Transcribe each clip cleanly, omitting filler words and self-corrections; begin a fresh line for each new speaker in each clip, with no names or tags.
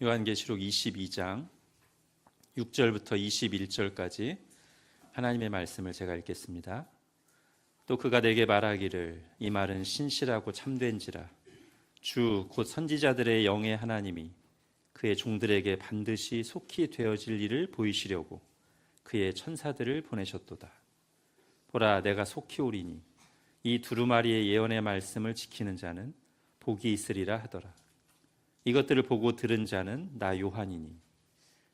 요한계시록 22장 6절부터 21절까지 하나님의 말씀을 제가 읽겠습니다. 또 그가 내게 말하기를 이 말은 신실하고 참된지라 주 곧 선지자들의 영의 하나님이 그의 종들에게 반드시 속히 되어질 일을 보이시려고 그의 천사들을 보내셨도다. 보라, 내가 속히 오리니 이 두루마리의 예언의 말씀을 지키는 자는 복이 있으리라 하더라. 이것들을 보고 들은 자는 나 요한이니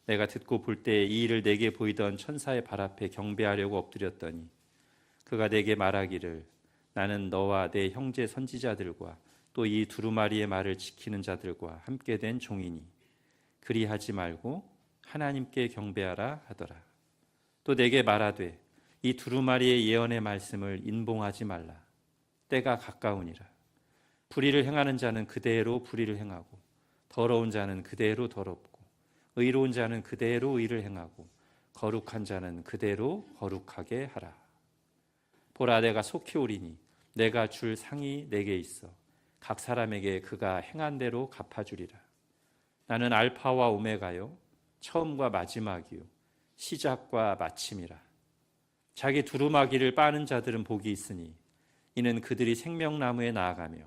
내가 듣고 볼 때 이 일을 내게 보이던 천사의 발 앞에 경배하려고 엎드렸더니 그가 내게 말하기를 나는 너와 내 형제 선지자들과 또 이 두루마리의 말을 지키는 자들과 함께 된 종이니 그리하지 말고 하나님께 경배하라 하더라. 또 내게 말하되 이 두루마리의 예언의 말씀을 인봉하지 말라. 때가 가까우니라. 불의를 행하는 자는 그대로 불의를 행하고 더러운 자는 그대로 더럽고 의로운 자는 그대로 의를 행하고 거룩한 자는 그대로 거룩하게 하라. 보라, 내가 속히 오리니 내가 줄 상이 내게 있어 각 사람에게 그가 행한 대로 갚아주리라. 나는 알파와 오메가요 처음과 마지막이요 시작과 마침이라. 자기 두루마기를 빠는 자들은 복이 있으니 이는 그들이 생명나무에 나아가며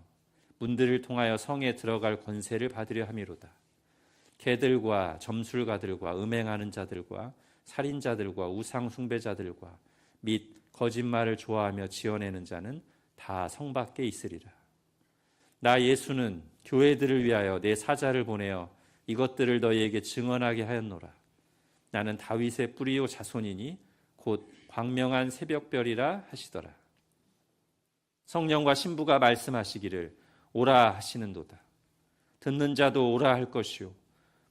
문들을 통하여 성에 들어갈 권세를 받으려 함이로다. 개들과 점술가들과 음행하는 자들과 살인자들과 우상 숭배자들과 및 거짓말을 좋아하며 지어내는 자는 다 성 밖에 있으리라. 나 예수는 교회들을 위하여 내 사자를 보내어 이것들을 너희에게 증언하게 하였노라. 나는 다윗의 뿌리요 자손이니 곧 광명한 새벽별이라 하시더라. 성령과 신부가 말씀하시기를 오라 하시는도다. 듣는 자도 오라 할 것이요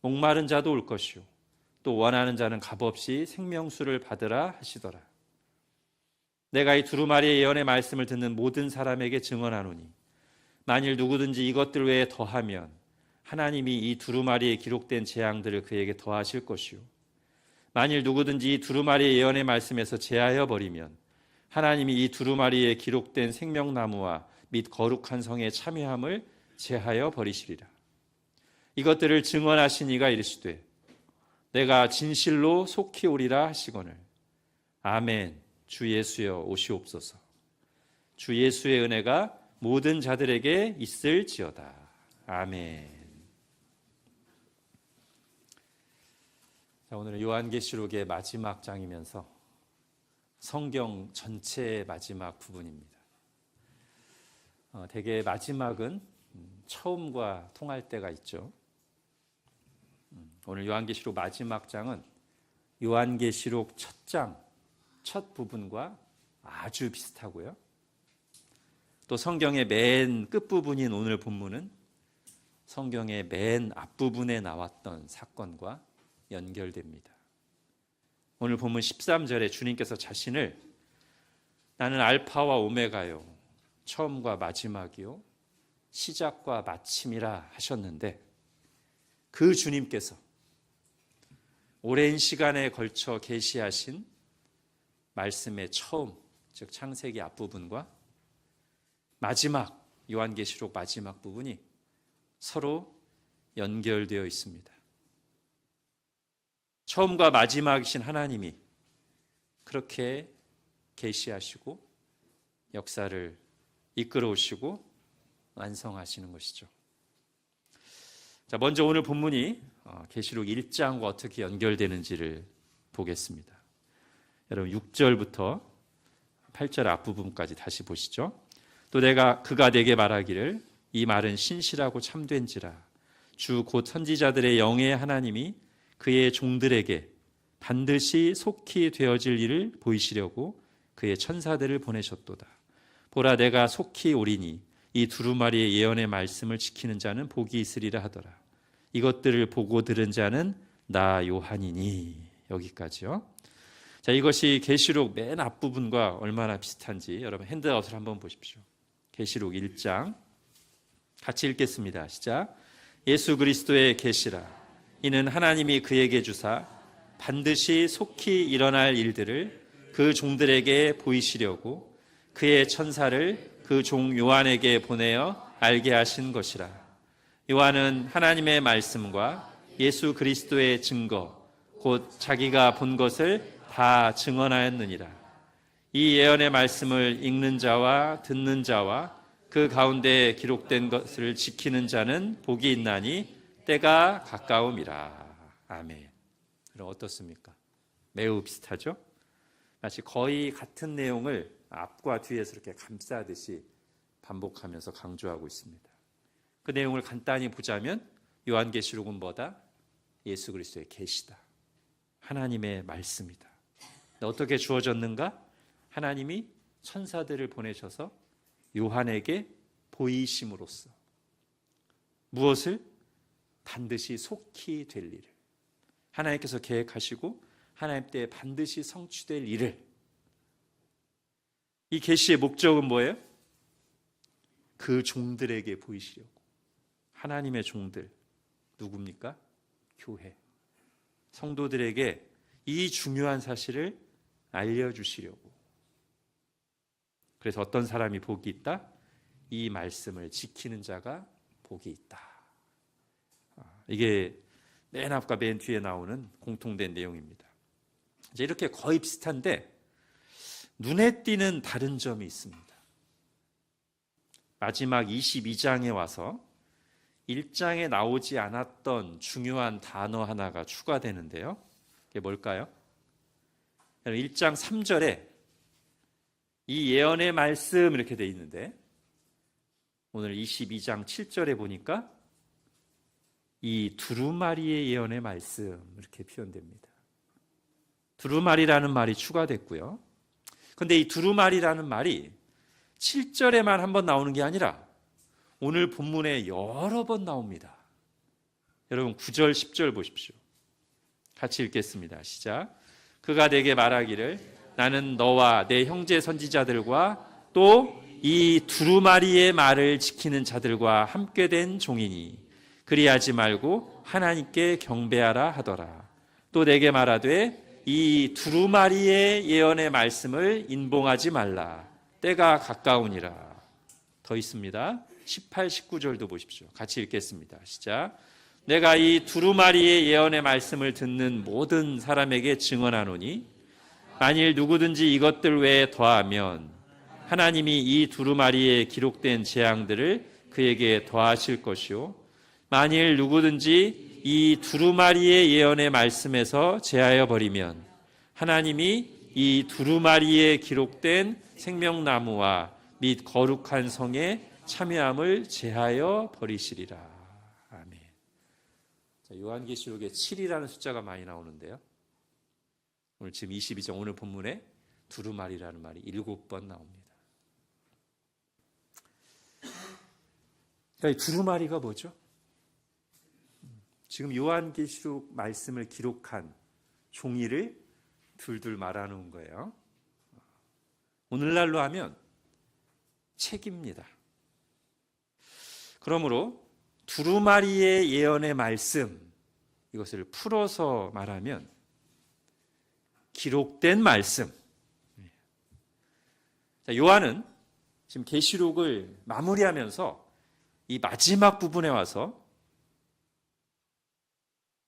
목마른 자도 올 것이요 또 원하는 자는 값없이 생명수를 받으라 하시더라. 내가 이 두루마리의 예언의 말씀을 듣는 모든 사람에게 증언하노니 만일 누구든지 이것들 외에 더하면 하나님이 이 두루마리에 기록된 재앙들을 그에게 더하실 것이요 만일 누구든지 이 두루마리의 예언의 말씀에서 제하여 버리면 하나님이 이 두루마리에 기록된 생명나무와 및 거룩한 성의 참여함을 제하여 버리시리라. 이것들을 증언하신 이가 이르시되 내가 진실로 속히 오리라 하시거늘 아멘. 주 예수여 오시옵소서. 주 예수의 은혜가 모든 자들에게 있을지어다. 아멘. 자, 오늘은 요한계시록의 마지막 장이면서 성경 전체의 마지막 부분입니다. 대개 마지막은 처음과 통할 때가 있죠. 오늘 요한계시록 마지막 장은 요한계시록 첫 장, 첫 부분과 아주 비슷하고요. 또 성경의 맨 끝부분인 오늘 본문은 성경의 맨 앞부분에 나왔던 사건과 연결됩니다. 오늘 본문 13절에 주님께서 자신을 나는 알파와 오메가요 처음과 마지막이요 시작과 마침이라 하셨는데 그 주님께서 오랜 시간에 걸쳐 계시하신 말씀의 처음, 즉 창세기 앞부분과 마지막, 요한계시록 마지막 부분이 서로 연결되어 있습니다. 처음과 마지막이신 하나님이 그렇게 계시하시고 역사를 이끌어 오시고 완성하시는 것이죠. 자, 먼저 오늘 본문이 계시록 1장과 어떻게 연결되는지를 보겠습니다. 여러분 6절부터 8절 앞부분까지 다시 보시죠. 또 그가 내게 말하기를 이 말은 신실하고 참된지라 주 곧 선지자들의 영의 하나님이 그의 종들에게 반드시 속히 되어질 일을 보이시려고 그의 천사들을 보내셨도다. 보라, 내가 속히 오리니 이 두루마리의 예언의 말씀을 지키는 자는 복이 있으리라 하더라. 이것들을 보고 들은 자는 나 요한이니. 여기까지요. 자, 이것이 계시록 맨 앞부분과 얼마나 비슷한지 여러분 핸드아웃을 한번 보십시오. 계시록 1장 같이 읽겠습니다. 시작. 예수 그리스도의 계시라. 이는 하나님이 그에게 주사 반드시 속히 일어날 일들을 그 종들에게 보이시려고 그의 천사를 그 종 요한에게 보내어 알게 하신 것이라. 요한은 하나님의 말씀과 예수 그리스도의 증거 곧 자기가 본 것을 다 증언하였느니라. 이 예언의 말씀을 읽는 자와 듣는 자와 그 가운데 기록된 것을 지키는 자는 복이 있나니 때가 가까움이라. 아멘. 그럼 어떻습니까? 매우 비슷하죠? 마치 거의 같은 내용을 앞과 뒤에서 이렇게 감싸듯이 반복하면서 강조하고 있습니다. 그 내용을 간단히 보자면 요한계시록은 뭐다? 예수 그리스도의 계시다. 하나님의 말씀이다. 어떻게 주어졌는가? 하나님이 천사들을 보내셔서 요한에게 보이심으로써 무엇을? 반드시 속히 될 일을, 하나님께서 계획하시고 하나님 때에 반드시 성취될 일을. 이 계시의 목적은 뭐예요? 그 종들에게 보이시려고. 하나님의 종들 누굽니까? 교회, 성도들에게 이 중요한 사실을 알려주시려고. 그래서 어떤 사람이 복이 있다? 이 말씀을 지키는 자가 복이 있다. 이게 맨 앞과 맨 뒤에 나오는 공통된 내용입니다. 이제 이렇게 거의 비슷한데 눈에 띄는 다른 점이 있습니다. 마지막 22장에 와서 1장에 나오지 않았던 중요한 단어 하나가 추가되는데요. 그게 뭘까요? 1장 3절에 이 예언의 말씀 이렇게 돼 있는데 오늘 22장 7절에 보니까 이 두루마리의 예언의 말씀 이렇게 표현됩니다. 두루마리라는 말이 추가됐고요. 그런데 이 두루마리라는 말이 7절에만 한번 나오는 게 아니라 오늘 본문에 여러 번 나옵니다. 여러분 9절 10절 보십시오. 같이 읽겠습니다. 시작. 그가 내게 말하기를 나는 너와 내 형제 선지자들과 또 이 두루마리의 말을 지키는 자들과 함께 된 종이니 그리하지 말고 하나님께 경배하라 하더라. 또 내게 말하되 이 두루마리의 예언의 말씀을 인봉하지 말라. 때가 가까우니라. 더 있습니다. 18, 19절도 보십시오. 같이 읽겠습니다. 시작. 내가 이 두루마리의 예언의 말씀을 듣는 모든 사람에게 증언하노니 만일 누구든지 이것들 외에 더하면 하나님이 이 두루마리에 기록된 재앙들을 그에게 더하실 것이요 만일 누구든지 이 두루마리의 예언의 말씀에서 제하여 버리면 하나님이 이 두루마리에 기록된 생명나무와 및 거룩한 성에 참여함을 제하여 버리시리라. 아멘. 자, 요한계시록에 7이라는 숫자가 많이 나오는데요. 오늘 지금 22장 오늘 본문에 두루마리라는 말이 7번 나옵니다. 이 두루마리가 뭐죠? 지금 요한계시록 말씀을 기록한 종이를 둘둘 말아놓은 거예요. 오늘날로 하면 책입니다. 그러므로 두루마리의 예언의 말씀, 이것을 풀어서 말하면 기록된 말씀. 요한은 지금 계시록을 마무리하면서 이 마지막 부분에 와서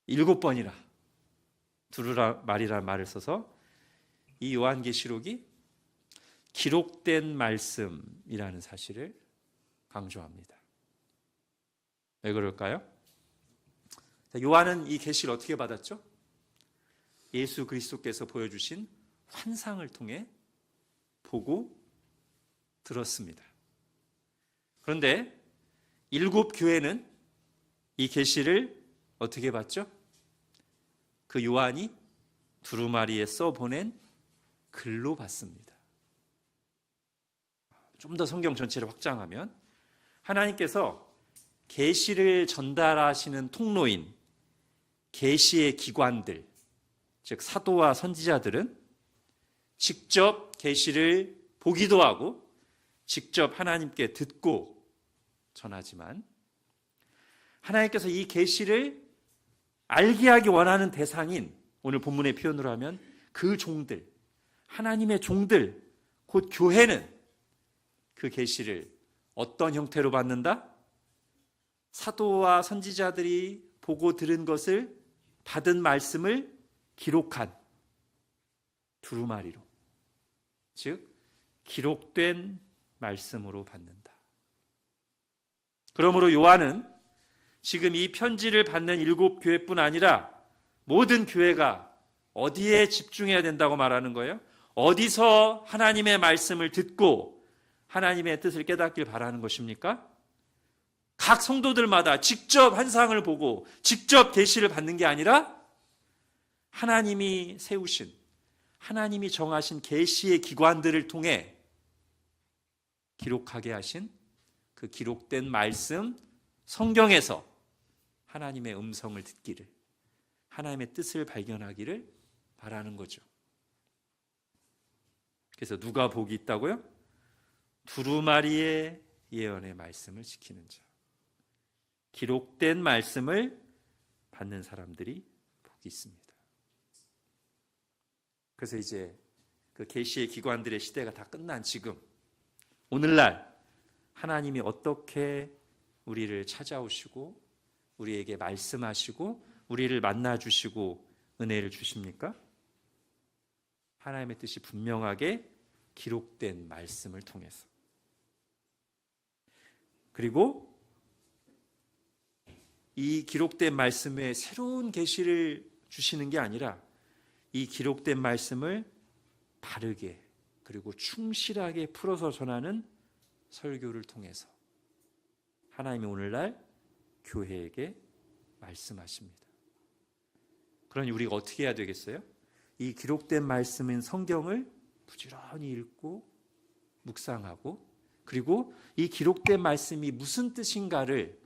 7번이나 두루마리라는 말을 써서 이 요한계시록이 기록된 말씀이라는 사실을 강조합니다. 왜 그럴까요? 요한은 이 계시를 어떻게 받았죠? 예수 그리스도께서 보여주신 환상을 통해 보고 들었습니다. 그런데 7 교회는 이 계시를 어떻게 봤죠? 그 요한이 두루마리에 써보낸 글로 봤습니다. 좀 더 성경 전체를 확장하면 하나님께서 계시를 전달하시는 통로인 계시의 기관들, 즉 사도와 선지자들은 직접 계시를 보기도 하고 직접 하나님께 듣고 전하지만 하나님께서 이 계시를 알게 하기 원하는 대상인 오늘 본문의 표현으로 하면 그 종들, 하나님의 종들, 곧 교회는 그 계시를 어떤 형태로 받는다? 사도와 선지자들이 보고 들은 것을 받은 말씀을 기록한 두루마리로, 즉 기록된 말씀으로 받는다. 그러므로 요한은 지금 이 편지를 받는 7교회뿐 아니라 모든 교회가 어디에 집중해야 된다고 말하는 거예요? 어디서 하나님의 말씀을 듣고 하나님의 뜻을 깨닫길 바라는 것입니까? 각 성도들마다 직접 환상을 보고 직접 계시를 받는 게 아니라 하나님이 세우신, 하나님이 정하신 계시의 기관들을 통해 기록하게 하신 그 기록된 말씀, 성경에서 하나님의 음성을 듣기를, 하나님의 뜻을 발견하기를 바라는 거죠. 그래서 누가 복이 있다고요? 두루마리의 예언의 말씀을 지키는 자, 기록된 말씀을 받는 사람들이 복이 있습니다. 그래서 이제 그 계시의 기관들의 시대가 다 끝난 지금, 오늘날 하나님이 어떻게 우리를 찾아오시고 우리에게 말씀하시고 우리를 만나주시고 은혜를 주십니까? 하나님의 뜻이 분명하게 기록된 말씀을 통해서, 그리고 이 기록된 말씀에 새로운 계시를 주시는 게 아니라 이 기록된 말씀을 바르게 그리고 충실하게 풀어서 전하는 설교를 통해서 하나님이 오늘날 교회에게 말씀하십니다. 그러니 우리가 어떻게 해야 되겠어요? 이 기록된 말씀인 성경을 부지런히 읽고 묵상하고, 그리고 이 기록된 말씀이 무슨 뜻인가를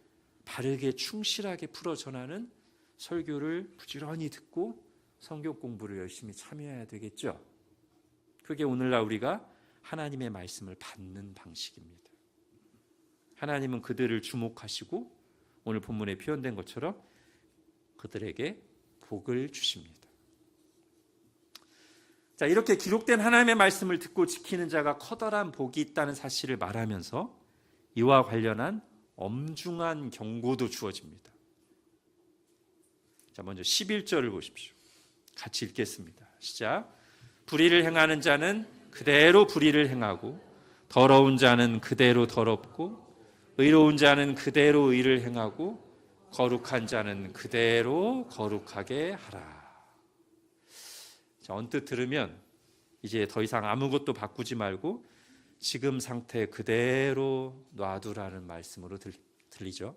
바르게 충실하게 풀어 전하는 설교를 부지런히 듣고 성경 공부를 열심히 참여해야 되겠죠. 그게 오늘날 우리가 하나님의 말씀을 받는 방식입니다. 하나님은 그들을 주목하시고 오늘 본문에 표현된 것처럼 그들에게 복을 주십니다. 자, 이렇게 기록된 하나님의 말씀을 듣고 지키는 자가 커다란 복이 있다는 사실을 말하면서 이와 관련한 엄중한 경고도 주어집니다. 자, 먼저 11절을 보십시오. 같이 읽겠습니다. 시작. 불의를 행하는 자는 그대로 불의를 행하고 더러운 자는 그대로 더럽고 의로운 자는 그대로 의를 행하고 거룩한 자는 그대로 거룩하게 하라. 자, 언뜻 들으면 이제 더 이상 아무것도 바꾸지 말고 지금 상태 그대로 놔두라는 말씀으로 들리죠.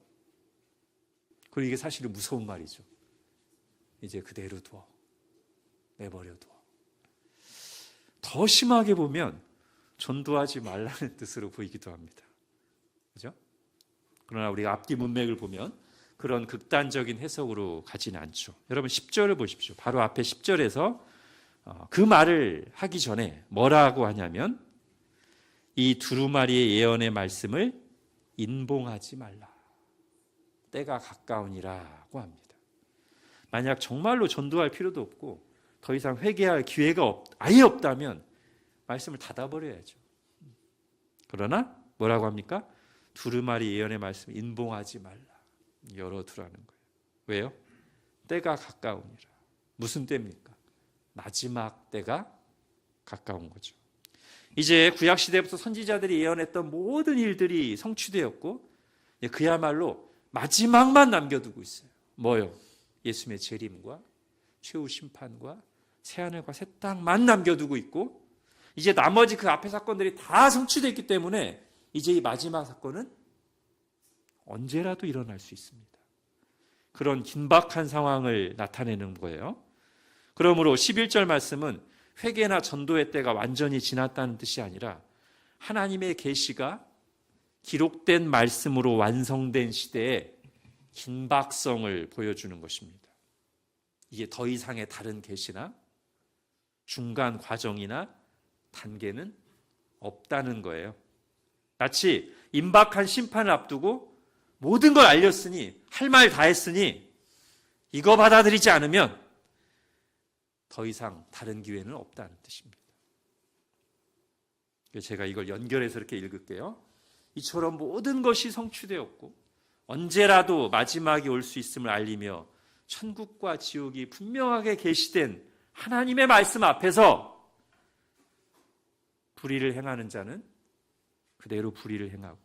그리고 이게 사실은 무서운 말이죠. 이제 그대로 두어, 내버려 두어. 더 심하게 보면 전도하지 말라는 뜻으로 보이기도 합니다. 그죠? 그러나 우리가 앞뒤 문맥을 보면 그런 극단적인 해석으로 가지는 않죠. 여러분 10절을 보십시오. 바로 앞에 10절에서 그 말을 하기 전에 뭐라고 하냐면 이 두루마리의 예언의 말씀을 인봉하지 말라. 때가 가까우니라고 합니다. 만약 정말로 전도할 필요도 없고 더 이상 회개할 기회가 아예 없다면 말씀을 닫아버려야죠. 그러나 뭐라고 합니까? 두루마리 예언의 말씀을 인봉하지 말라. 열어두라는 거예요. 왜요? 때가 가까우니라. 무슨 때입니까? 마지막 때가 가까운 거죠. 이제 구약시대부터 선지자들이 예언했던 모든 일들이 성취되었고 그야말로 마지막만 남겨두고 있어요. 뭐요? 예수님의 재림과 최후 심판과 새하늘과 새 땅만 남겨두고 있고, 이제 나머지 그 앞에 사건들이 다 성취됐기 때문에 이제 이 마지막 사건은 언제라도 일어날 수 있습니다. 그런 긴박한 상황을 나타내는 거예요. 그러므로 11절 말씀은 회개나 전도의 때가 완전히 지났다는 뜻이 아니라 하나님의 계시가 기록된 말씀으로 완성된 시대에 긴박성을 보여주는 것입니다. 이게 더 이상의 다른 계시나 중간 과정이나 단계는 없다는 거예요. 마치 임박한 심판을 앞두고 모든 걸 알렸으니, 할 말 다 했으니 이거 받아들이지 않으면 더 이상 다른 기회는 없다는 뜻입니다. 제가 이걸 연결해서 이렇게 읽을게요. 이처럼 모든 것이 성취되었고 언제라도 마지막이 올 수 있음을 알리며 천국과 지옥이 분명하게 계시된 하나님의 말씀 앞에서 불의를 행하는 자는 그대로 불의를 행하고,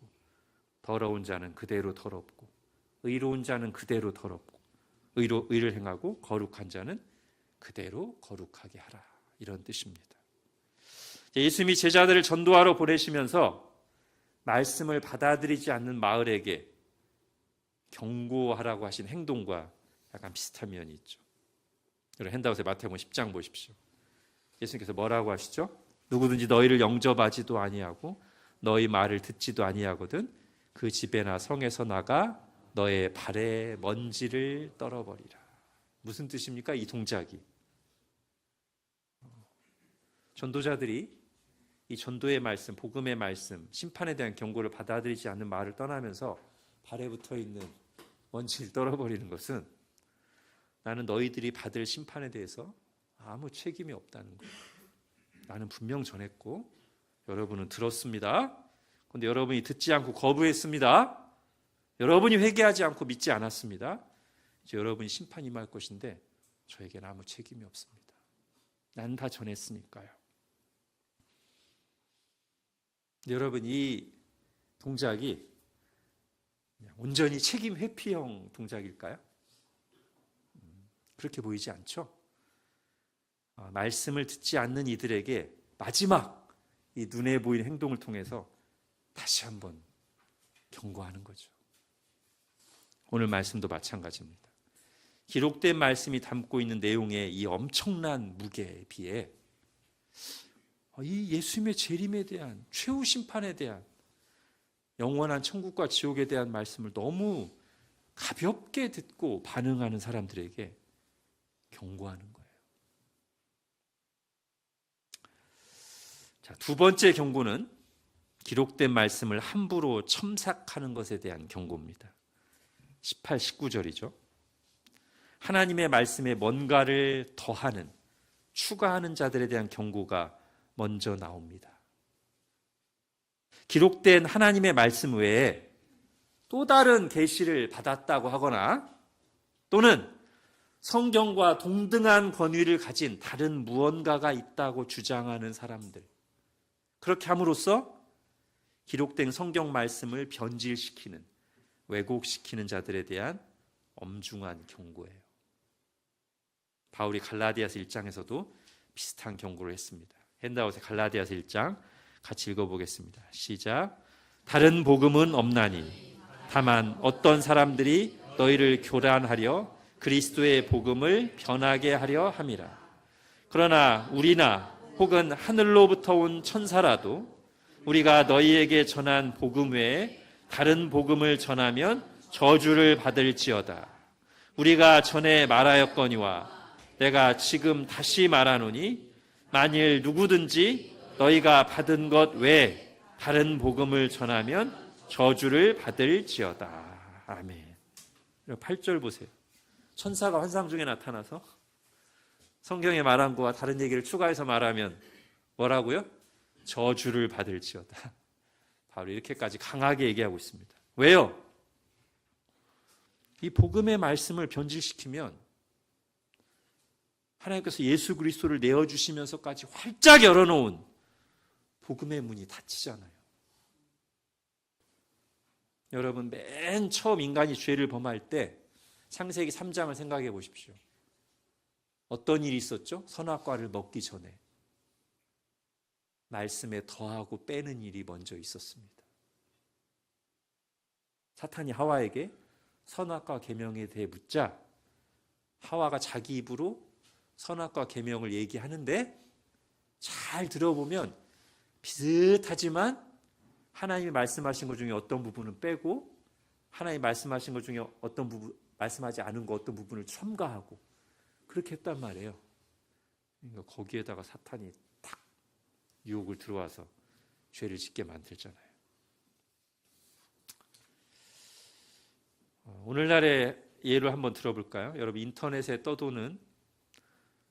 더러운 자는 그대로 더럽고, 의로운 자는 그대로 더럽고, 의를 행하고 거룩한 자는 그대로 거룩하게 하라, 이런 뜻입니다. 예수님이 제자들을 전도하러 보내시면서 말씀을 받아들이지 않는 마을에게 경고하라고 하신 행동과 약간 비슷한 면이 있죠. 여러분, 핸드아웃에 마태복음 10장 보십시오. 예수님께서 뭐라고 하시죠? 누구든지 너희를 영접하지도 아니하고 너희 말을 듣지도 아니하거든 그 집에나 성에서 나가 너의 발에 먼지를 떨어버리라. 무슨 뜻입니까? 이 동작이. 전도자들이 이 전도의 말씀, 복음의 말씀, 심판에 대한 경고를 받아들이지 않는 말을 떠나면서 발에 붙어있는 먼지를 떨어버리는 것은 나는 너희들이 받을 심판에 대해서 아무 책임이 없다는 거예요. 나는 분명 전했고 여러분은 들었습니다. 그런데 여러분이 듣지 않고 거부했습니다. 여러분이 회개하지 않고 믿지 않았습니다. 이제 여러분이 심판이 임할 것인데 저에게는 아무 책임이 없습니다. 난 다 전했으니까요. 여러분, 이 동작이 온전히 책임 회피형 동작일까요? 그렇게 보이지 않죠? 말씀을 듣지 않는 이들에게 마지막 이 눈에 보이는 행동을 통해서 다시 한번 경고하는 거죠. 오늘 말씀도 마찬가지입니다. 기록된 말씀이 담고 있는 내용의 이 엄청난 무게에 비해 이 예수님의 재림에 대한, 최후 심판에 대한, 영원한 천국과 지옥에 대한 말씀을 너무 가볍게 듣고 반응하는 사람들에게 경고하는 거예요. 자, 두 번째 경고는 기록된 말씀을 함부로 첨삭하는 것에 대한 경고입니다. 18, 19절이죠. 하나님의 말씀에 뭔가를 더하는, 추가하는 자들에 대한 경고가 먼저 나옵니다. 기록된 하나님의 말씀 외에 또 다른 계시를 받았다고 하거나 또는 성경과 동등한 권위를 가진 다른 무언가가 있다고 주장하는 사람들, 그렇게 함으로써 기록된 성경 말씀을 변질시키는, 왜곡시키는 자들에 대한 엄중한 경고예요. 바울이 갈라디아서 1장에서도 비슷한 경고를 했습니다. 핸드아웃의 갈라디아서 1장 같이 읽어보겠습니다. 시작. 다른 복음은 없나니 다만 어떤 사람들이 너희를 교란하려 그리스도의 복음을 변하게 하려 함이라. 그러나 우리나 혹은 하늘로부터 온 천사라도 우리가 너희에게 전한 복음 외에 다른 복음을 전하면 저주를 받을지어다. 우리가 전에 말하였거니와 내가 지금 다시 말하노니 만일 누구든지 너희가 받은 것 외에 다른 복음을 전하면 저주를 받을지어다. 아멘. 8절 보세요. 천사가 환상 중에 나타나서 성경에 말한 거와 다른 얘기를 추가해서 말하면 뭐라고요? 저주를 받을지어다. 바로 이렇게까지 강하게 얘기하고 있습니다. 왜요? 이 복음의 말씀을 변질시키면 하나님께서 예수 그리스도를 내어주시면서까지 활짝 열어놓은 복음의 문이 닫히잖아요. 여러분, 맨 처음 인간이 죄를 범할 때 창세기 3장을 생각해 보십시오. 어떤 일이 있었죠? 선악과를 먹기 전에 말씀에 더하고 빼는 일이 먼저 있었습니다. 사탄이 하와에게 선악과 계명에 대해 묻자 하와가 자기 입으로 선악과 계명을 얘기하는데 잘 들어보면 비슷하지만 하나님이 말씀하신 것 중에 어떤 부분은 빼고 하나님이 말씀하신 것 중에 어떤 부분, 말씀하지 않은 것 어떤 부분을 첨가하고 그렇게 했단 말이에요. 그러니까 거기에다가 사탄이 탁 유혹을 들어와서 죄를 짓게 만들잖아요. 오늘날의 예를 한번 들어볼까요? 여러분, 인터넷에 떠도는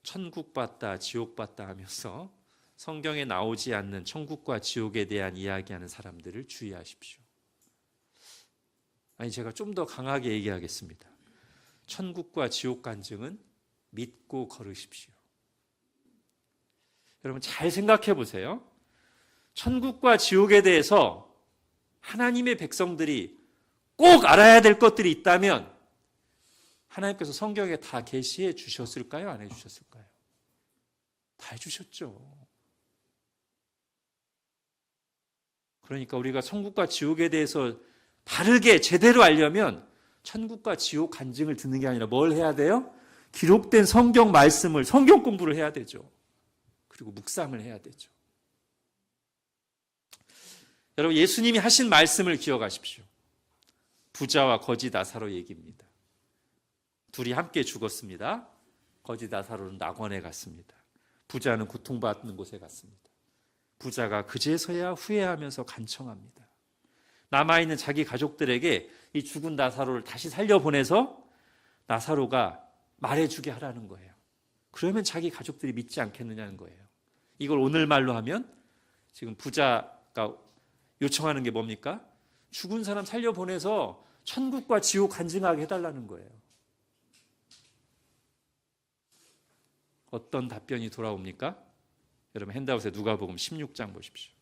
천국 봤다, 지옥 봤다 하면서 성경에 나오지 않는 천국과 지옥에 대한 이야기하는 사람들을 주의하십시오. 아니, 제가 좀 더 강하게 얘기하겠습니다. 천국과 지옥 간증은 믿고 걸으십시오. 여러분 잘 생각해 보세요. 천국과 지옥에 대해서 하나님의 백성들이 꼭 알아야 될 것들이 있다면 하나님께서 성경에 다 계시해 주셨을까요? 안 해주셨을까요? 다 해주셨죠. 그러니까 우리가 천국과 지옥에 대해서 바르게 제대로 알려면 천국과 지옥 간증을 듣는 게 아니라 뭘 해야 돼요? 기록된 성경 말씀을, 성경 공부를 해야 되죠. 그리고 묵상을 해야 되죠. 여러분, 예수님이 하신 말씀을 기억하십시오. 부자와 거지 나사로 얘기입니다. 둘이 함께 죽었습니다. 거지 나사로는 낙원에 갔습니다. 부자는 고통받는 곳에 갔습니다. 부자가 그제서야 후회하면서 간청합니다. 남아있는 자기 가족들에게 이 죽은 나사로를 다시 살려보내서 나사로가 말해주게 하라는 거예요. 그러면 자기 가족들이 믿지 않겠느냐는 거예요. 이걸 오늘말로 하면 지금 부자가 요청하는 게 뭡니까? 죽은 사람 살려보내서 천국과 지옥 간증하게 해달라는 거예요. 어떤 답변이 돌아옵니까? 여러분 핸드아웃에 누가복음 16장 보십시오.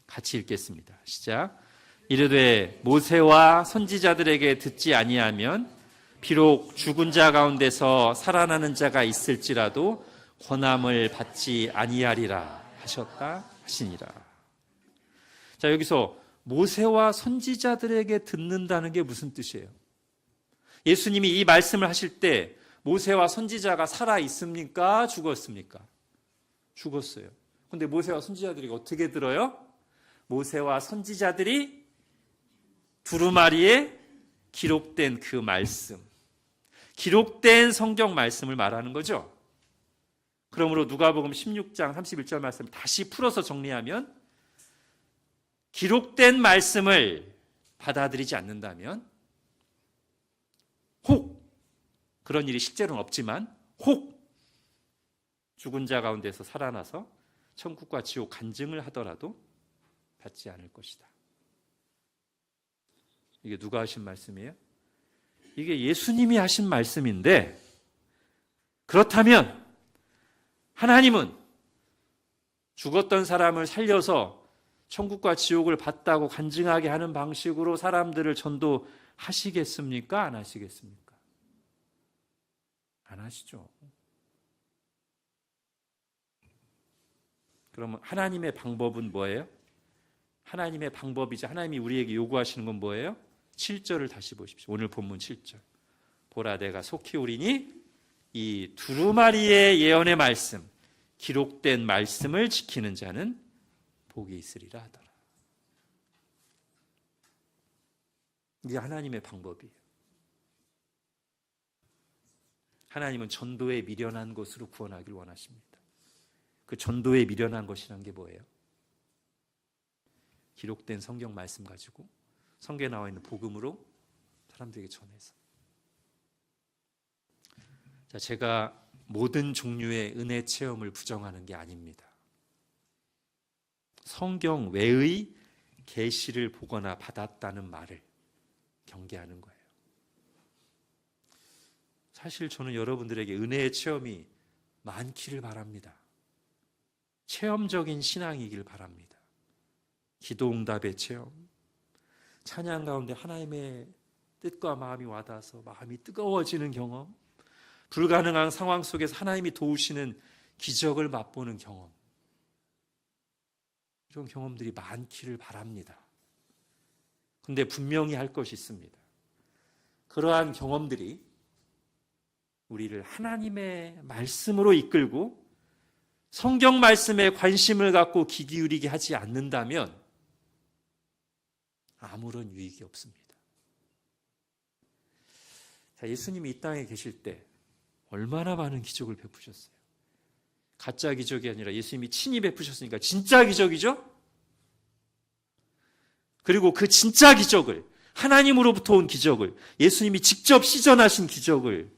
같이 읽겠습니다. 시작. 이르되 모세와 선지자들에게 듣지 아니하면 비록 죽은 자 가운데서 살아나는 자가 있을지라도 권함을 받지 아니하리라 하셨다 하시니라. 자, 여기서 모세와 선지자들에게 듣는다는 게 무슨 뜻이에요? 예수님이 이 말씀을 하실 때 모세와 선지자가 살아 있습니까? 죽었습니까? 죽었어요. 근데 모세와 선지자들이 어떻게 들어요? 모세와 선지자들이 두루마리에 기록된 그 말씀, 기록된 성경 말씀을 말하는 거죠. 그러므로 누가복음 16장 31절 말씀을 다시 풀어서 정리하면 기록된 말씀을 받아들이지 않는다면 혹 그런 일이 실제로는 없지만 혹 죽은 자 가운데서 살아나서 천국과 지옥 간증을 하더라도 받지 않을 것이다. 이게 누가 하신 말씀이에요? 이게 예수님이 하신 말씀인데, 그렇다면 하나님은 죽었던 사람을 살려서 천국과 지옥을 받다고 간증하게 하는 방식으로 사람들을 전도하시겠습니까? 안 하시겠습니까? 안 하시죠. 그러면 하나님의 방법은 뭐예요? 하나님의 방법이자 하나님이 우리에게 요구하시는 건 뭐예요? 7절을 다시 보십시오. 오늘 본문 7절. 보라 내가 속히 오리니 이 두루마리의 예언의 말씀, 기록된 말씀을 지키는 자는 복이 있으리라 하더라. 이게 하나님의 방법이에요. 하나님은 전도에 미련한 것으로 구원하길 원하십니다. 그 전도에 미련한 것이란 게 뭐예요? 기록된 성경 말씀 가지고 성경에 나와 있는 복음으로 사람들에게 전해서. 자, 제가 모든 종류의 은혜 체험을 부정하는 게 아닙니다. 성경 외의 계시를 보거나 받았다는 말을 경계하는 거예요. 사실 저는 여러분들에게 은혜의 체험이 많기를 바랍니다. 체험적인 신앙이길 바랍니다. 기도응답의 체험, 찬양 가운데 하나님의 뜻과 마음이 와닿아서 마음이 뜨거워지는 경험, 불가능한 상황 속에서 하나님이 도우시는 기적을 맛보는 경험, 이런 경험들이 많기를 바랍니다. 그런데 분명히 할 것이 있습니다. 그러한 경험들이 우리를 하나님의 말씀으로 이끌고 성경 말씀에 관심을 갖고 귀 기울이게 하지 않는다면 아무런 유익이 없습니다. 자, 예수님이 이 땅에 계실 때 얼마나 많은 기적을 베푸셨어요. 가짜 기적이 아니라 예수님이 친히 베푸셨으니까 진짜 기적이죠. 그리고 그 진짜 기적을, 하나님으로부터 온 기적을, 예수님이 직접 시전하신 기적을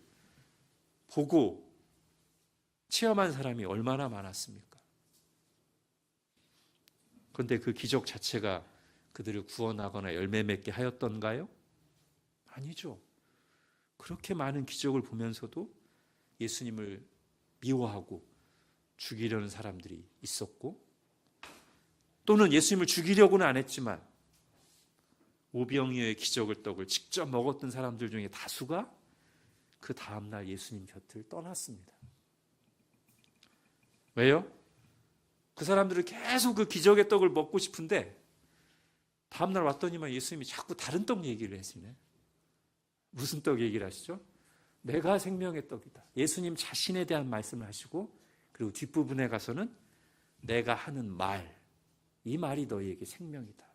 보고 체험한 사람이 얼마나 많았습니까? 그런데 그 기적 자체가 그들을 구원하거나 열매 맺게 하였던가요? 아니죠. 그렇게 많은 기적을 보면서도 예수님을 미워하고 죽이려는 사람들이 있었고, 또는 예수님을 죽이려고는 안 했지만 오병이어의 기적을 떡을 직접 먹었던 사람들 중에 다수가 그 다음날 예수님 곁을 떠났습니다. 왜요? 그 사람들은 계속 그 기적의 떡을 먹고 싶은데 다음날 왔더니만 예수님이 자꾸 다른 떡 얘기를 했으네. 무슨 떡 얘기를 하시죠? 내가 생명의 떡이다. 예수님 자신에 대한 말씀을 하시고, 그리고 뒷부분에 가서는 내가 하는 말, 이 말이 너희에게 생명이다.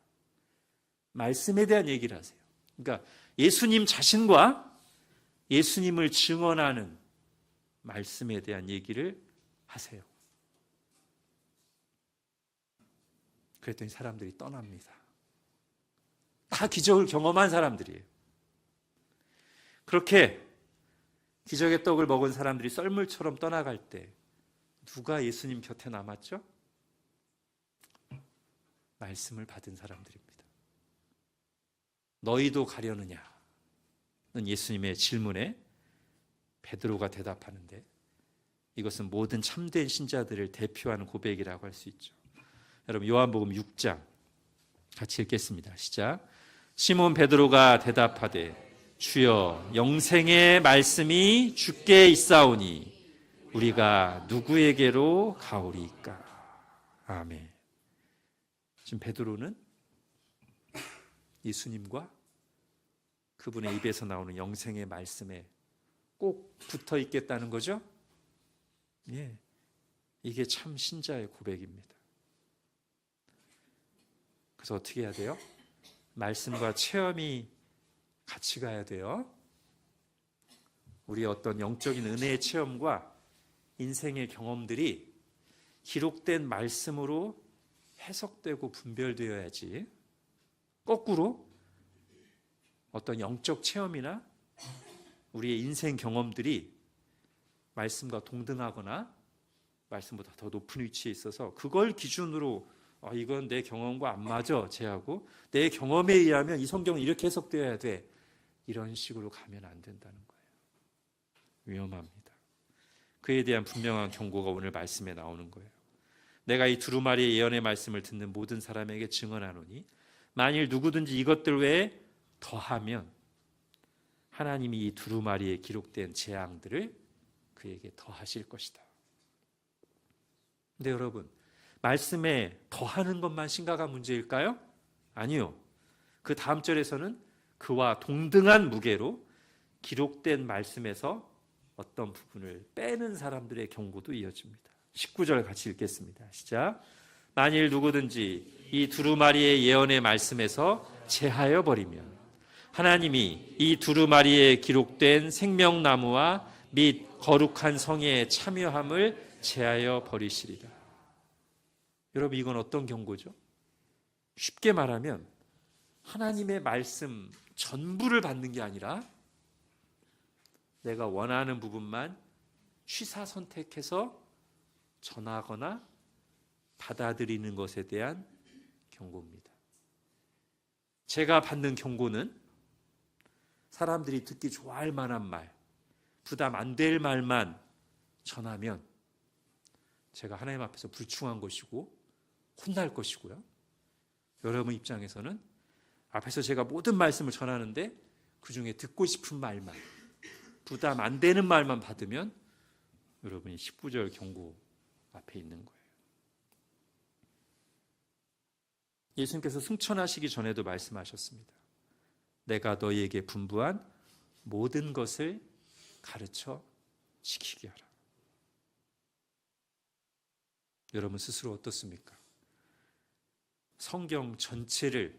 말씀에 대한 얘기를 하세요. 그러니까 예수님 자신과 예수님을 증언하는 말씀에 대한 얘기를 하세요. 그랬더니 사람들이 떠납니다. 다 기적을 경험한 사람들이에요. 그렇게 기적의 떡을 먹은 사람들이 썰물처럼 떠나갈 때 누가 예수님 곁에 남았죠? 말씀을 받은 사람들입니다. 너희도 가려느냐? 는 예수님의 질문에 베드로가 대답하는데, 이것은 모든 참된 신자들을 대표하는 고백이라고 할 수 있죠. 여러분, 요한복음 6장 같이 읽겠습니다. 시작. 시몬 베드로가 대답하되 주여, 영생의 말씀이 주께 있사오니 우리가 누구에게로 가오리이까? 아멘. 지금 베드로는 예수님과 그분의 입에서 나오는 영생의 말씀에 꼭 붙어 있겠다는 거죠? 예, 이게 참 신자의 고백입니다. 그래서 어떻게 해야 돼요? 말씀과 체험이 같이 가야 돼요. 우리의 어떤 영적인 은혜의 체험과 인생의 경험들이 기록된 말씀으로 해석되고 분별되어야지, 거꾸로 어떤 영적 체험이나 우리의 인생 경험들이 말씀과 동등하거나 말씀보다 더 높은 위치에 있어서 그걸 기준으로 이건 내 경험과 안 맞아, 쟤하고 내 경험에 의하면 이 성경은 이렇게 해석되어야 돼, 이런 식으로 가면 안 된다는 거예요. 위험합니다. 그에 대한 분명한 경고가 오늘 말씀에 나오는 거예요. 내가 이 두루마리의 예언의 말씀을 듣는 모든 사람에게 증언하노니 만일 누구든지 이것들 외에 더하면 하나님이 이 두루마리에 기록된 재앙들을 그에게 더하실 것이다. 근데 여러분, 말씀에 더하는 것만 심각한 문제일까요? 아니요. 그 다음 절에서는 그와 동등한 무게로 기록된 말씀에서 어떤 부분을 빼는 사람들의 경고도 이어집니다. 19절 같이 읽겠습니다. 시작. 만일 누구든지 이 두루마리의 예언의 말씀에서 제하여 버리면 하나님이 이 두루마리에 기록된 생명나무와 및 거룩한 성에 참여함을 제하여 버리시리라. 여러분, 이건 어떤 경고죠? 쉽게 말하면 하나님의 말씀 전부를 받는 게 아니라 내가 원하는 부분만 취사 선택해서 전하거나 받아들이는 것에 대한 경고입니다. 제가 받는 경고는 사람들이 듣기 좋아할 만한 말, 부담 안 될 말만 전하면 제가 하나님 앞에서 불충한 것이고 혼날 것이고요. 여러분 입장에서는 앞에서 제가 모든 말씀을 전하는데 그중에 듣고 싶은 말만, 부담 안 되는 말만 받으면 여러분이 19절 경고 앞에 있는 거예요. 예수님께서 승천하시기 전에도 말씀하셨습니다. 내가 너희에게 분부한 모든 것을 가르쳐 지키게 하라. 여러분 스스로 어떻습니까? 성경 전체를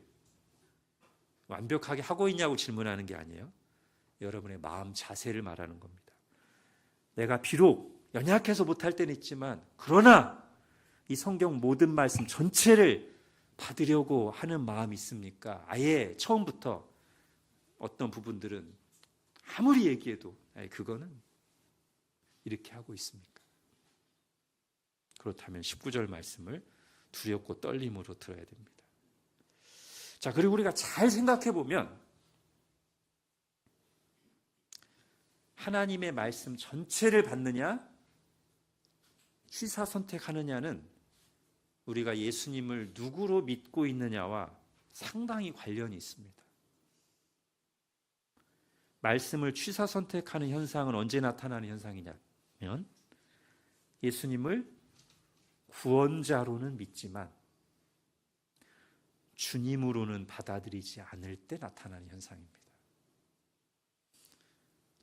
완벽하게 하고 있냐고 질문하는 게 아니에요. 여러분의 마음 자세를 말하는 겁니다. 내가 비록 연약해서 못할 때는 있지만 그러나 이 성경 모든 말씀 전체를 받으려고 하는 마음이 있습니까? 아예 처음부터 어떤 부분들은 아무리 얘기해도 그거는 이렇게 하고 있습니까? 그렇다면 19절 말씀을 두렵고 떨림으로 들어야 됩니다. 자, 그리고 우리가 잘 생각해 보면 하나님의 말씀 전체를 받느냐, 취사 선택하느냐는 우리가 예수님을 누구로 믿고 있느냐와 상당히 관련이 있습니다. 말씀을 취사 선택하는 현상은 언제 나타나는 현상이냐면 예수님을 구원자로는 믿지만 주님으로는 받아들이지 않을 때 나타나는 현상입니다.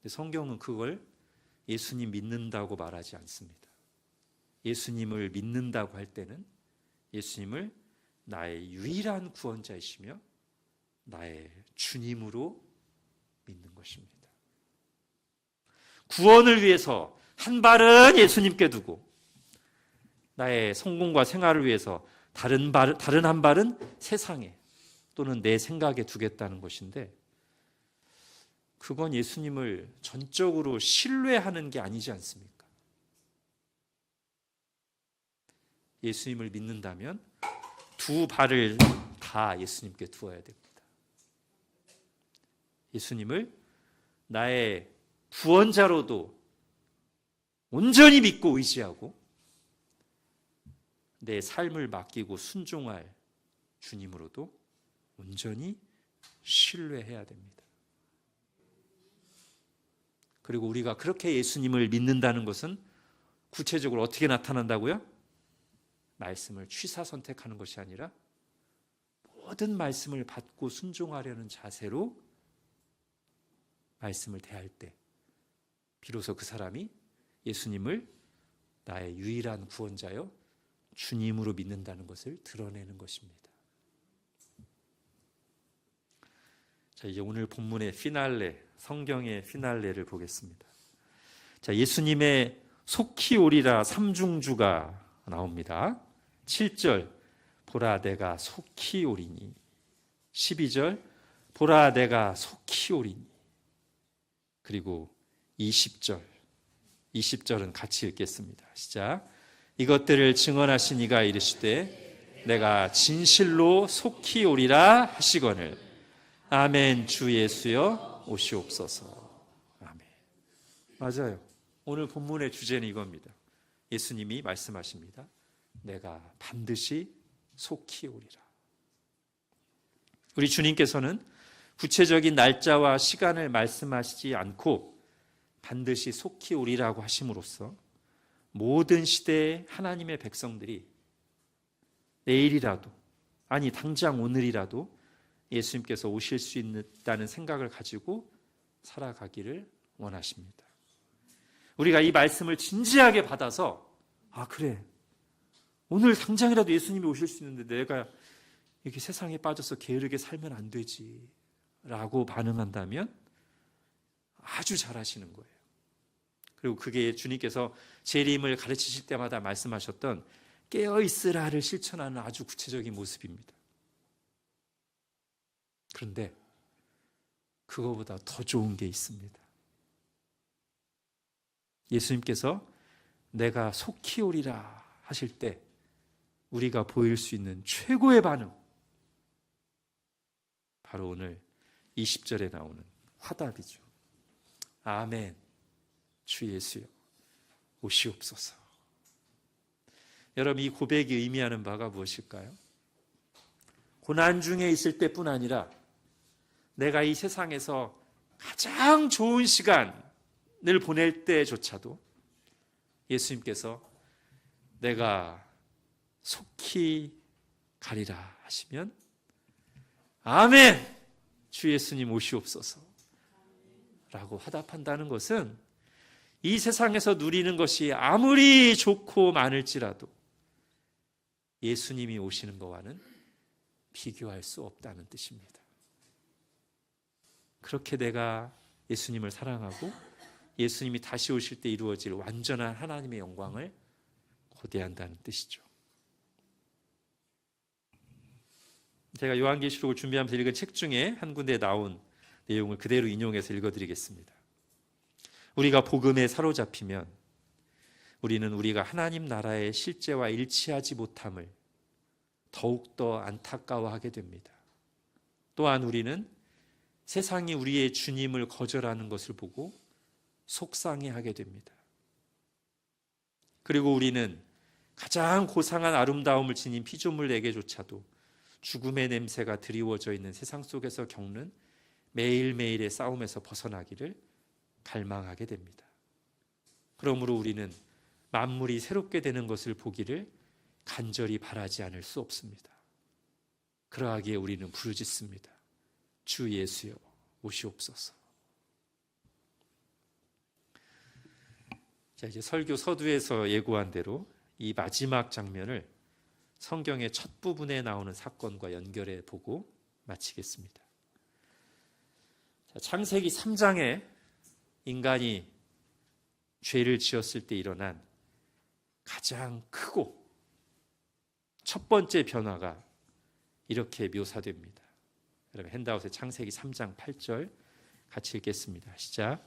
성경은 그걸 예수님 믿는다고 말하지 않습니다. 예수님을 믿는다고 할 때는 예수님을 나의 유일한 구원자이시며 나의 주님으로 믿는 것입니다. 구원을 위해서 한 발은 예수님께 두고 나의 성공과 생활을 위해서 다른 한 발은 세상에 또는 내 생각에 두겠다는 것인데, 그건 예수님을 전적으로 신뢰하는 게 아니지 않습니까? 예수님을 믿는다면 두 발을 다 예수님께 두어야 됩니다. 예수님을 나의 구원자로도 온전히 믿고 의지하고 내 삶을 맡기고 순종할 주님으로도 온전히 신뢰해야 됩니다. 그리고 우리가 그렇게 예수님을 믿는다는 것은 구체적으로 어떻게 나타난다고요? 말씀을 취사 선택하는 것이 아니라 모든 말씀을 받고 순종하려는 자세로 말씀을 대할 때 비로소 그 사람이 예수님을 나의 유일한 구원자여 주님으로 믿는다는 것을 드러내는 것입니다. 자, 이제 오늘 본문의 피날레, 성경의 피날레를 보겠습니다. 자, 예수님의 속히 오리라 삼중주가 나옵니다. 7절 보라 내가 속히 오리니, 12절 보라 내가 속히 오리니, 그리고 20절은 같이 읽겠습니다. 시작. 이것들을 증언하신 이가 이르시되 내가 진실로 속히 오리라 하시거늘 아멘. 주 예수여 오시옵소서. 아멘. 맞아요. 오늘 본문의 주제는 이겁니다. 예수님이 말씀하십니다. 내가 반드시 속히 오리라. 우리 주님께서는 구체적인 날짜와 시간을 말씀하시지 않고 반드시 속히 오리라고 하심으로써 모든 시대의 하나님의 백성들이 내일이라도, 아니 당장 오늘이라도 예수님께서 오실 수 있다는 생각을 가지고 살아가기를 원하십니다. 우리가 이 말씀을 진지하게 받아서 그래, 오늘 당장이라도 예수님이 오실 수 있는데 내가 이렇게 세상에 빠져서 게으르게 살면 안 되지 라고 반응한다면 아주 잘하시는 거예요. 그리고 그게 주님께서 재림을 가르치실 때마다 말씀하셨던 깨어있으라를 실천하는 아주 구체적인 모습입니다. 그런데 그거보다 더 좋은 게 있습니다. 예수님께서 내가 속히 오리라 하실 때 우리가 보일 수 있는 최고의 반응, 바로 오늘 20절에 나오는 화답이죠. 아멘. 주 예수여 오시옵소서. 여러분, 이 고백이 의미하는 바가 무엇일까요? 고난 중에 있을 때뿐 아니라 내가 이 세상에서 가장 좋은 시간을 보낼 때조차도 예수님께서 내가 속히 가리라 하시면 아멘! 주 예수님 오시옵소서 라고 화답한다는 것은 이 세상에서 누리는 것이 아무리 좋고 많을지라도 예수님이 오시는 것과는 비교할 수 없다는 뜻입니다. 그렇게 내가 예수님을 사랑하고 예수님이 다시 오실 때 이루어질 완전한 하나님의 영광을 고대한다는 뜻이죠. 제가 요한계시록을 준비하면서 읽은 책 중에 한 군데에 나온 내용을 그대로 인용해서 읽어드리겠습니다. 우리가 복음에 사로잡히면 우리는 우리가 하나님 나라의 실제와 일치하지 못함을 더욱더 안타까워하게 됩니다. 또한 우리는 세상이 우리의 주님을 거절하는 것을 보고 속상해하게 됩니다. 그리고 우리는 가장 고상한 아름다움을 지닌 피조물에게조차도 죽음의 냄새가 드리워져 있는 세상 속에서 겪는 매일매일의 싸움에서 벗어나기를 갈망하게 됩니다. 그러므로 우리는 만물이 새롭게 되는 것을 보기를 간절히 바라지 않을 수 없습니다. 그러하기에 우리는 부르짖습니다. 주 예수여 오시옵소서. 자, 이제 설교 서두에서 예고한 대로 이 마지막 장면을 성경의 첫 부분에 나오는 사건과 연결해 보고 마치겠습니다. 자, 창세기 3장에 인간이 죄를 지었을 때 일어난 가장 크고 첫 번째 변화가 이렇게 묘사됩니다. 여러분 핸드아웃의 창세기 3장 8절 같이 읽겠습니다. 시작.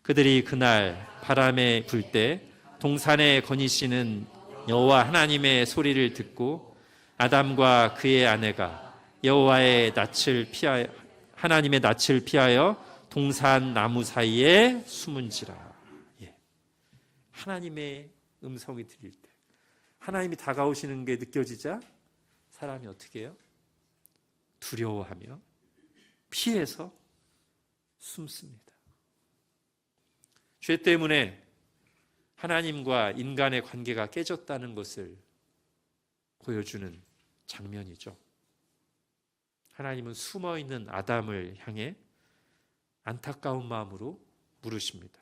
그들이 그날 바람에 불 때 동산에 거니시는 여호와 하나님의 소리를 듣고 아담과 그의 아내가 여호와의 낯을 피하여 하나님의 낯을 피하여 동산 나무 사이에 숨은지라. 하나님의 음성이 들릴 때, 하나님이 다가오시는 게 느껴지자 사람이 어떻게 해요? 두려워하며 피해서 숨습니다. 죄 때문에 하나님과 인간의 관계가 깨졌다는 것을 보여주는 장면이죠. 하나님은 숨어있는 아담을 향해 안타까운 마음으로 물으십니다.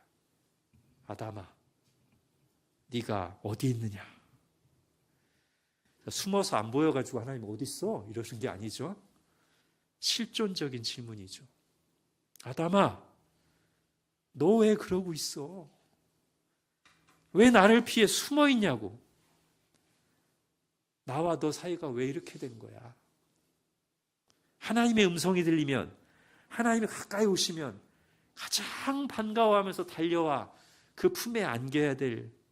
아담아, 네가 어디 있느냐? 숨어서 안 보여가지고 하나님 어디 있어? 이러신 게 아니죠. 실존적인 질문이죠. 아담아, 너 왜 그러고 있어? 왜 나를 피해 숨어 있냐고? 나와 너 사이가 왜 이렇게 된 거야? 하나님의 음성이 들리면, 하나님이 가까이 오시면 가장 반가워하면서 달려와 그 품에 안겨야 될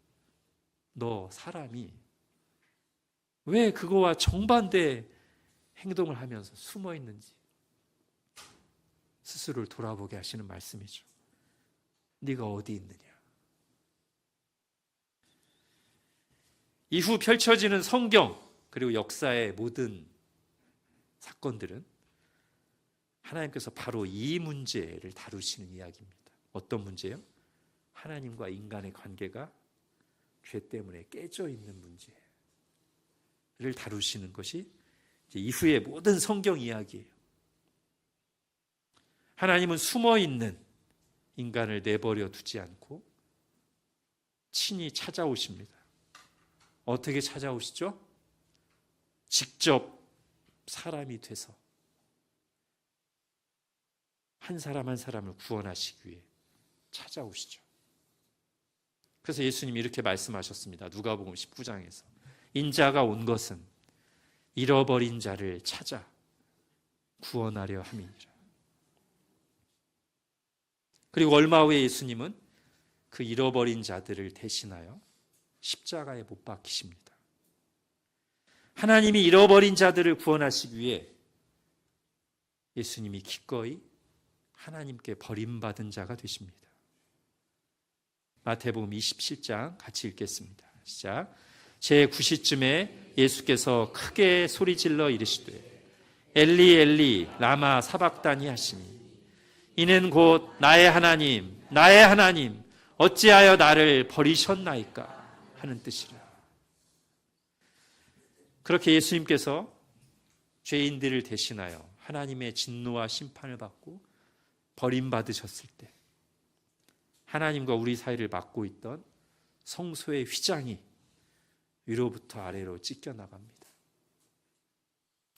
너 사람이 왜 그거와 정반대 행동을 하면서 숨어 있는지 스스로를 돌아보게 하시는 말씀이죠. 네가 어디 있느냐? 이후 펼쳐지는 성경 그리고 역사의 모든 사건들은 하나님께서 바로 이 문제를 다루시는 이야기입니다. 어떤 문제요? 하나님과 인간의 관계가 죄 때문에 깨져 있는 문제를 다루시는 것이 이제 이후의 모든 성경 이야기예요. 하나님은 숨어 있는 인간을 내버려 두지 않고 친히 찾아오십니다. 어떻게 찾아오시죠? 직접 사람이 돼서 한 사람 한 사람을 구원하시기 위해 찾아오시죠. 그래서 예수님이 이렇게 말씀하셨습니다. 누가복음 19장에서 인자가 온 것은 잃어버린 자를 찾아 구원하려 함이니라. 그리고 얼마 후에 예수님은 그 잃어버린 자들을 대신하여 십자가에 못 박히십니다. 하나님이 잃어버린 자들을 구원하시기 위해 예수님이 기꺼이 하나님께 버림받은 자가 되십니다. 마태복음 27장 같이 읽겠습니다. 시작. 제9시쯤에 예수께서 크게 소리질러 이르시되 엘리 엘리 라마 사박다니 하시니 이는 곧 나의 하나님 나의 하나님 어찌하여 나를 버리셨나이까 하는 뜻이라. 그렇게 예수님께서 죄인들을 대신하여 하나님의 진노와 심판을 받고 버림받으셨을 때 하나님과 우리 사이를 막고 있던 성소의 휘장이 위로부터 아래로 찢겨나갑니다.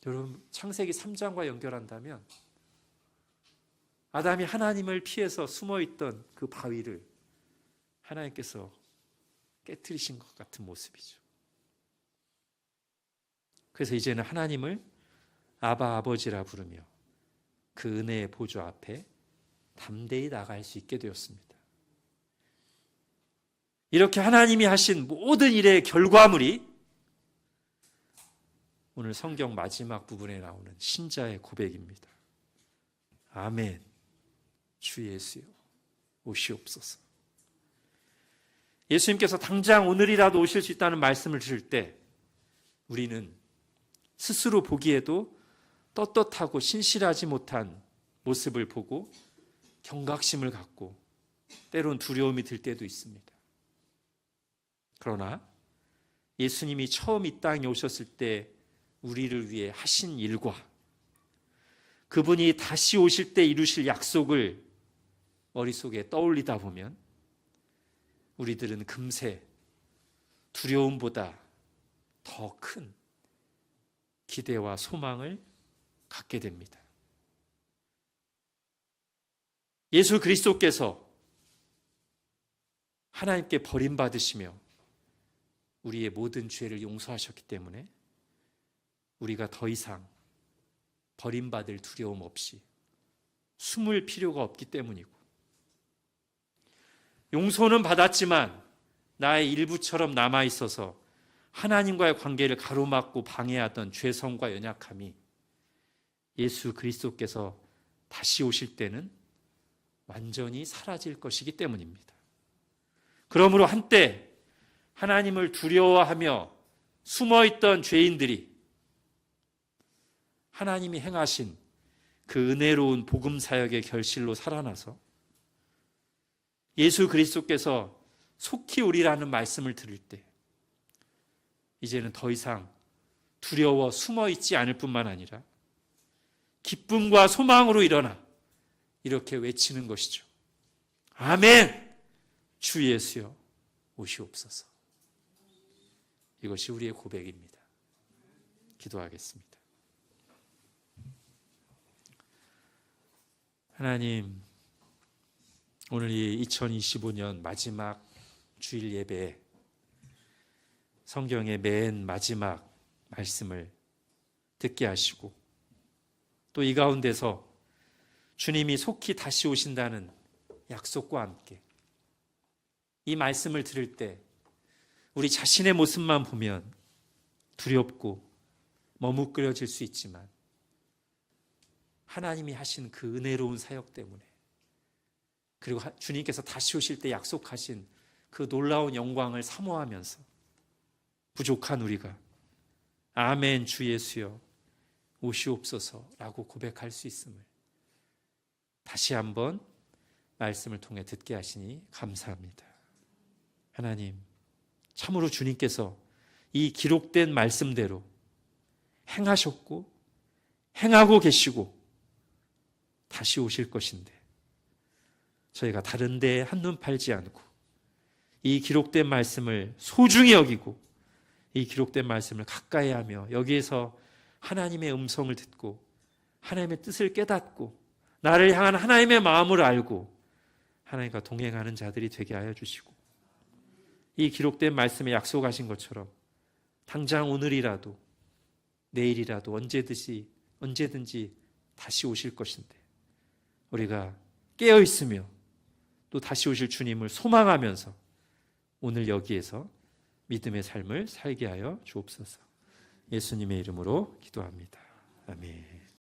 여러분 창세기 3장과 연결한다면 아담이 하나님을 피해서 숨어있던 그 바위를 하나님께서 깨트리신 것 같은 모습이죠. 그래서 이제는 하나님을 아바 아버지라 부르며 그 은혜의 보좌 앞에 담대히 나갈 수 있게 되었습니다. 이렇게 하나님이 하신 모든 일의 결과물이 오늘 성경 마지막 부분에 나오는 신자의 고백입니다. 아멘. 주 예수여 오시옵소서. 예수님께서 당장 오늘이라도 오실 수 있다는 말씀을 들을 때 우리는 스스로 보기에도 떳떳하고 신실하지 못한 모습을 보고 경각심을 갖고 때론 두려움이 들 때도 있습니다. 그러나 예수님이 처음 이 땅에 오셨을 때 우리를 위해 하신 일과 그분이 다시 오실 때 이루실 약속을 머릿속에 떠올리다 보면 우리들은 금세 두려움보다 더 큰 기대와 소망을 갖게 됩니다. 예수 그리스도께서 하나님께 버림받으시며 우리의 모든 죄를 용서하셨기 때문에 우리가 더 이상 버림받을 두려움 없이 숨을 필요가 없기 때문이고, 용서는 받았지만 나의 일부처럼 남아있어서 하나님과의 관계를 가로막고 방해하던 죄성과 연약함이 예수 그리스도께서 다시 오실 때는 완전히 사라질 것이기 때문입니다. 그러므로 한때 하나님을 두려워하며 숨어있던 죄인들이 하나님이 행하신 그 은혜로운 복음 사역의 결실로 살아나서 예수 그리스도께서 속히 오리라는 말씀을 들을 때 이제는 더 이상 두려워 숨어있지 않을 뿐만 아니라 기쁨과 소망으로 일어나 이렇게 외치는 것이죠. 아멘! 주 예수여 오시옵소서. 이것이 우리의 고백입니다. 기도하겠습니다. 하나님, 오늘 이 2025년 마지막 주일 예배에 성경의 맨 마지막 말씀을 듣게 하시고 또 이 가운데서 주님이 속히 다시 오신다는 약속과 함께 이 말씀을 들을 때 우리 자신의 모습만 보면 두렵고 머뭇거려질 수 있지만 하나님이 하신 그 은혜로운 사역 때문에 그리고 주님께서 다시 오실 때 약속하신 그 놀라운 영광을 사모하면서 부족한 우리가 아멘 주 예수여 오시옵소서라고 고백할 수 있음을 다시 한번 말씀을 통해 듣게 하시니 감사합니다. 하나님, 참으로 주님께서 이 기록된 말씀대로 행하셨고 행하고 계시고 다시 오실 것인데 저희가 다른 데에 한눈 팔지 않고 이 기록된 말씀을 소중히 여기고 이 기록된 말씀을 가까이 하며 여기에서 하나님의 음성을 듣고 하나님의 뜻을 깨닫고 나를 향한 하나님의 마음을 알고 하나님과 동행하는 자들이 되게 하여 주시고 이 기록된 말씀에 약속하신 것처럼 당장 오늘이라도 내일이라도 언제든지 다시 오실 것인데 우리가 깨어 있으며 또 다시 오실 주님을 소망하면서 오늘 여기에서 믿음의 삶을 살게 하여 주옵소서. 예수님의 이름으로 기도합니다. 아멘.